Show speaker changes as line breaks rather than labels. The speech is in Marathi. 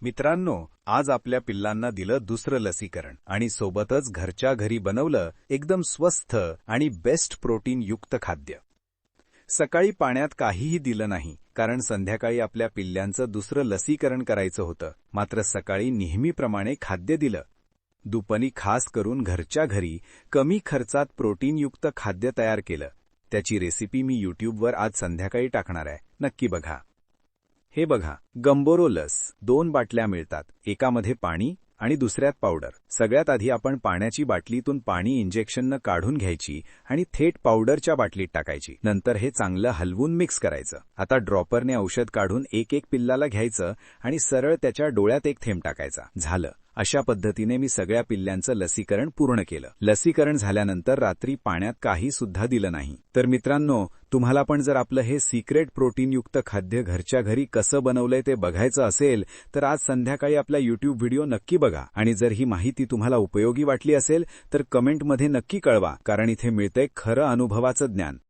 मित्रांनो, आज आपल्या पिल्लांना दिलं दुसरं लसीकरण आणि सोबतच घरच्या घरी बनवलं एकदम स्वस्थ आणि बेस्ट प्रोटीन युक्त खाद्य. सकाळी पाण्यात काहीही दिलं नाही, कारण संध्याकाळी आपल्या पिल्ल्यांचं दुसरं लसीकरण करायचं होतं. मात्र सकाळी नेहमीप्रमाणे खाद्य दिलं. दुपारी खास करून घरच्या घरी कमी खर्चात प्रोटीनयुक्त खाद्य तयार केलं. त्याची रेसिपी मी यूट्यूबवर आज संध्याकाळी टाकणार आहे, नक्की बघा. हे बघा, गंबोरो लस 2 बाटल्या मिळतात, एकामध्ये पाणी आणि दुसऱ्यात पावडर. सगळ्यात आधी आपण पाण्याची बाटलीतून पाणी इंजेक्शननं काढून घ्यायची आणि थेट पावडरच्या बाटलीत टाकायची. नंतर हे चांगलं हलवून मिक्स करायचं. आता ड्रॉपरने औषध काढून एक पिल्लाला घ्यायचं आणि सरळ त्याच्या डोळ्यात एक थेंब टाकायचा. झालं. अशा पद्धतीने मी सगळ्या पिल्ल्यांचं लसीकरण पूर्ण केलं. लसीकरण झाल्यानंतर रात्री पाण्यात काही सुद्धा दिलं नाही. तर मित्रांनो, तुम्हाला पण जर आपलं हे सिक्रेट प्रोटीनयुक्त खाद्य घरच्या घरी कसं बनवलंय ते बघायचं असेल तर आज संध्याकाळी आपला यूट्यूब व्हिडिओ नक्की बघा. आणि जर ही माहिती तुम्हाला उपयोगी वाटली असेल तर कमेंटमध्ये नक्की कळवा, कारण इथे मिळतंय खरं अनुभवाचं ज्ञान.